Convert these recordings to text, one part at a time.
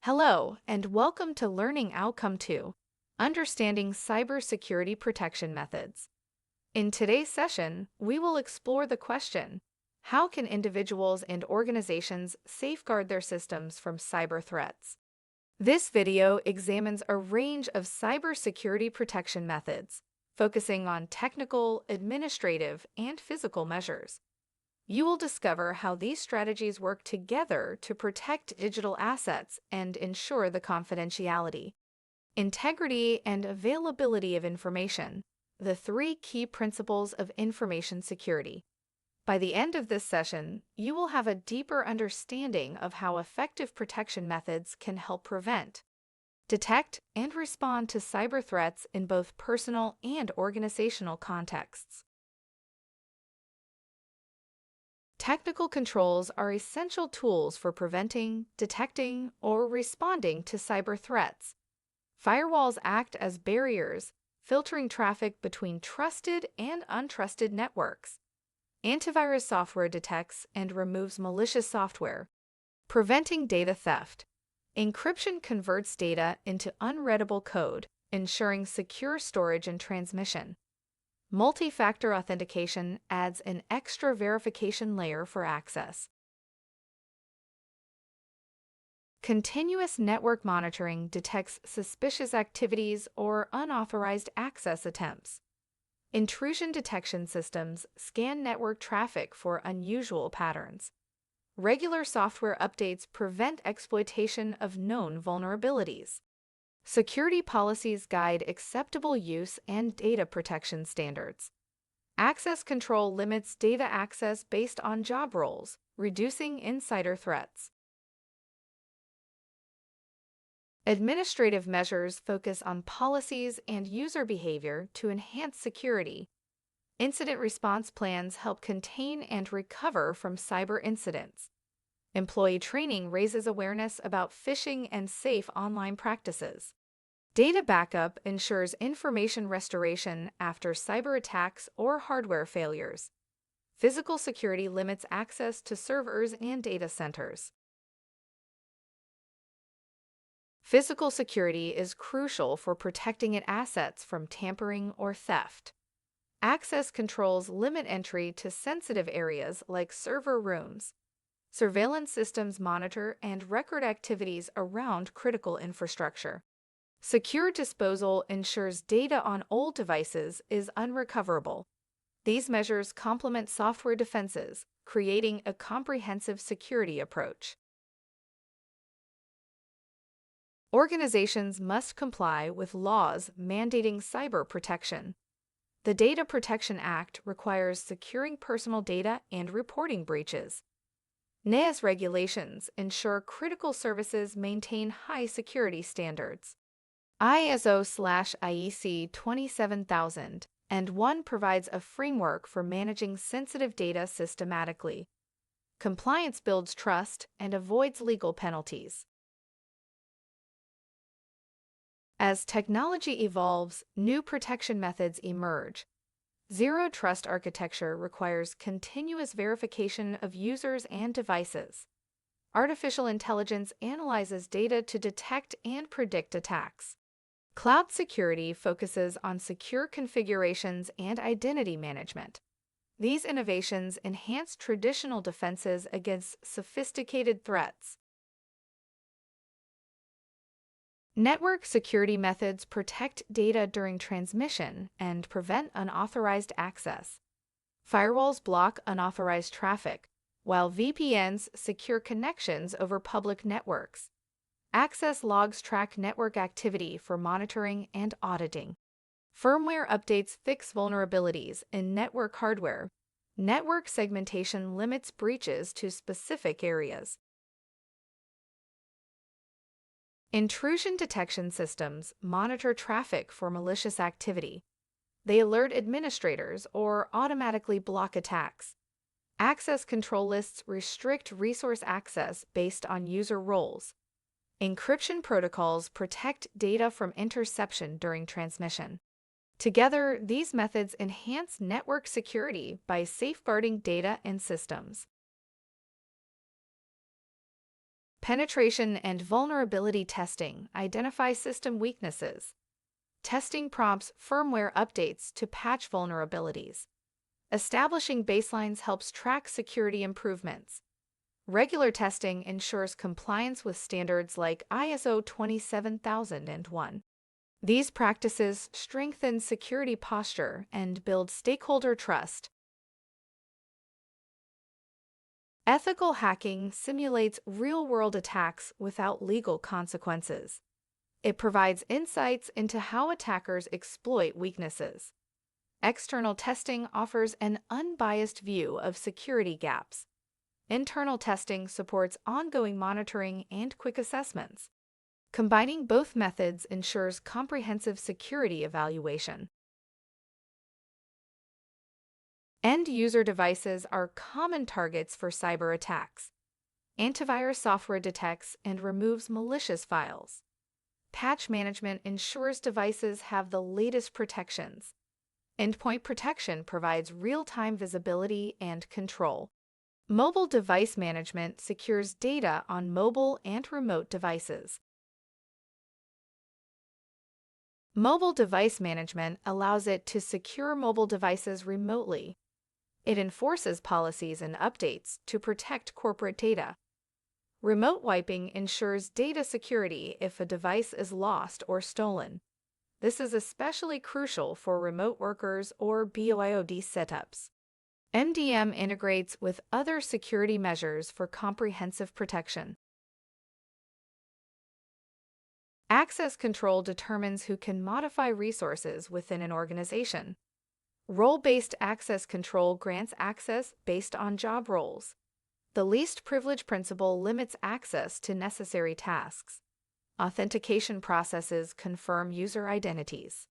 Hello, and welcome to Learning Outcome 2, Understanding Cybersecurity Protection Methods. In today's session, we will explore the question, how can individuals and organizations safeguard their systems from cyber threats? This video examines a range of cybersecurity protection methods, focusing on technical, administrative, and physical measures. You will discover how these strategies work together to protect digital assets and ensure the confidentiality, integrity, and availability of information, the three key principles of information security. By the end of this session, you will have a deeper understanding of how effective protection methods can help prevent, detect, and respond to cyber threats in both personal and organizational contexts. Technical controls are essential tools for preventing, detecting, or responding to cyber threats. Firewalls act as barriers, filtering traffic between trusted and untrusted networks. Antivirus software detects and removes malicious software, preventing data theft. Encryption converts data into unreadable code, ensuring secure storage and transmission. Multi-factor authentication adds an extra verification layer for access. Continuous network monitoring detects suspicious activities or unauthorized access attempts. Intrusion detection systems scan network traffic for unusual patterns. Regular software updates prevent exploitation of known vulnerabilities. Security policies guide acceptable use and data protection standards. Access control limits data access based on job roles, reducing insider threats. Administrative measures focus on policies and user behavior to enhance security. Incident response plans help contain and recover from cyber incidents. Employee training raises awareness about phishing and safe online practices. Data backup ensures information restoration after cyber attacks or hardware failures. Physical security limits access to servers and data centers. Physical security is crucial for protecting assets from tampering or theft. Access controls limit entry to sensitive areas like server rooms. Surveillance systems monitor and record activities around critical infrastructure. Secure disposal ensures data on old devices is unrecoverable. These measures complement software defenses, creating a comprehensive security approach. Organizations must comply with laws mandating cyber protection. The Data Protection Act requires securing personal data and reporting breaches. NIST regulations ensure critical services maintain high security standards. ISO/IEC 27001 provides a framework for managing sensitive data systematically. Compliance builds trust and avoids legal penalties. As technology evolves, new protection methods emerge. Zero Trust architecture requires continuous verification of users and devices. Artificial intelligence analyzes data to detect and predict attacks. Cloud security focuses on secure configurations and identity management. These innovations enhance traditional defenses against sophisticated threats. Network security methods protect data during transmission and prevent unauthorized access. Firewalls block unauthorized traffic, while VPNs secure connections over public networks. Access logs track network activity for monitoring and auditing. Firmware updates fix vulnerabilities in network hardware. Network segmentation limits breaches to specific areas. Intrusion detection systems monitor traffic for malicious activity. They alert administrators or automatically block attacks. Access control lists restrict resource access based on user roles. Encryption protocols protect data from interception during transmission. Together, these methods enhance network security by safeguarding data and systems. Penetration and vulnerability testing identify system weaknesses. Testing prompts firmware updates to patch vulnerabilities. Establishing baselines helps track security improvements. Regular testing ensures compliance with standards like ISO 27001. These practices strengthen security posture and build stakeholder trust. Ethical hacking simulates real-world attacks without legal consequences. It provides insights into how attackers exploit weaknesses. External testing offers an unbiased view of security gaps. Internal testing supports ongoing monitoring and quick assessments. Combining both methods ensures comprehensive security evaluation. End-user devices are common targets for cyber attacks. Antivirus software detects and removes malicious files. Patch management ensures devices have the latest protections. Endpoint protection provides real-time visibility and control. Mobile device management secures data on mobile and remote devices. Mobile device management allows it to secure mobile devices remotely. It enforces policies and updates to protect corporate data. Remote wiping ensures data security if a device is lost or stolen. This is especially crucial for remote workers or BYOD setups. MDM integrates with other security measures for comprehensive protection. Access control determines who can modify resources within an organization. Role-based access control grants access based on job roles. The least privilege principle limits access to necessary tasks. Authentication processes confirm user identities.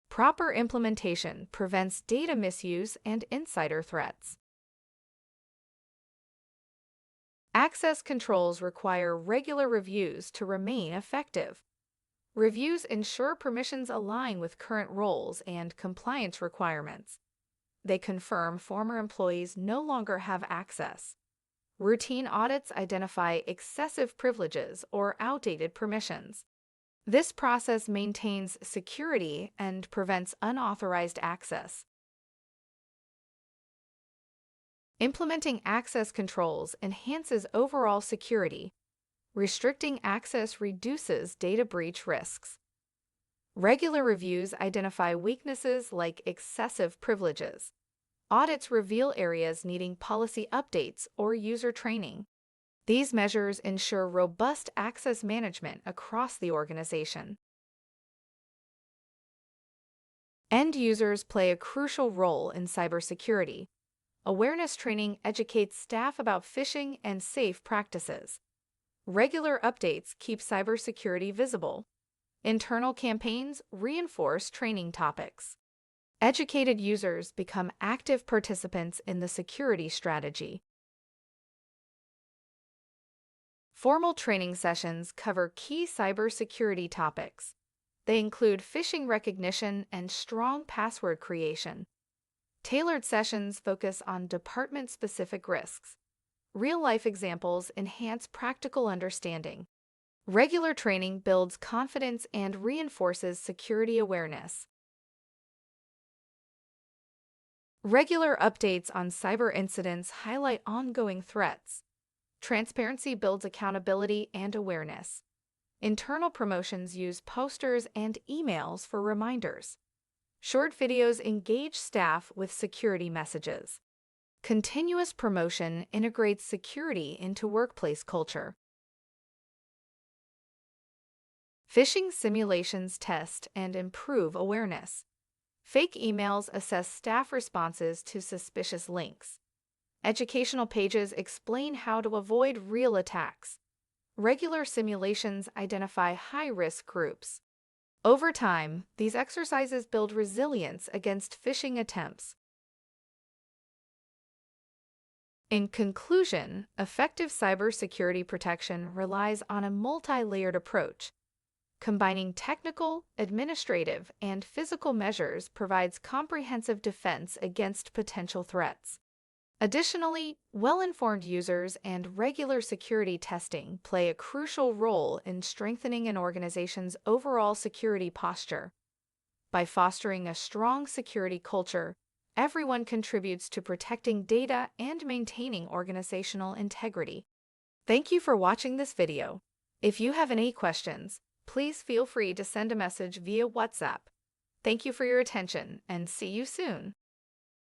Proper implementation prevents data misuse and insider threats. Access controls require regular reviews to remain effective. Reviews ensure permissions align with current roles and compliance requirements. They confirm former employees no longer have access. Routine audits identify excessive privileges or outdated permissions. This process maintains security and prevents unauthorized access. Implementing access controls enhances overall security. Restricting access reduces data breach risks. Regular reviews identify weaknesses like excessive privileges. Audits reveal areas needing policy updates or user training. These measures ensure robust access management across the organization. End users play a crucial role in cybersecurity. Awareness training educates staff about phishing and safe practices. Regular updates keep cybersecurity visible. Internal campaigns reinforce training topics. Educated users become active participants in the security strategy. Formal training sessions cover key cybersecurity topics. They include phishing recognition and strong password creation. Tailored sessions focus on department-specific risks. Real-life examples enhance practical understanding. Regular training builds confidence and reinforces security awareness. Regular updates on cyber incidents highlight ongoing threats. Transparency builds accountability and awareness. Internal promotions use posters and emails for reminders. Short videos engage staff with security messages. Continuous promotion integrates security into workplace culture. Phishing simulations test and improve awareness. Fake emails assess staff responses to suspicious links. Educational pages explain how to avoid real attacks. Regular simulations identify high-risk groups. Over time, these exercises build resilience against phishing attempts. In conclusion, effective cybersecurity protection relies on a multi-layered approach. Combining technical, administrative, and physical measures provides comprehensive defense against potential threats. Additionally, well-informed users and regular security testing play a crucial role in strengthening an organization's overall security posture. By fostering a strong security culture, everyone contributes to protecting data and maintaining organizational integrity. Thank you for watching this video. If you have any questions, please feel free to send a message via WhatsApp. Thank you for your attention and see you soon.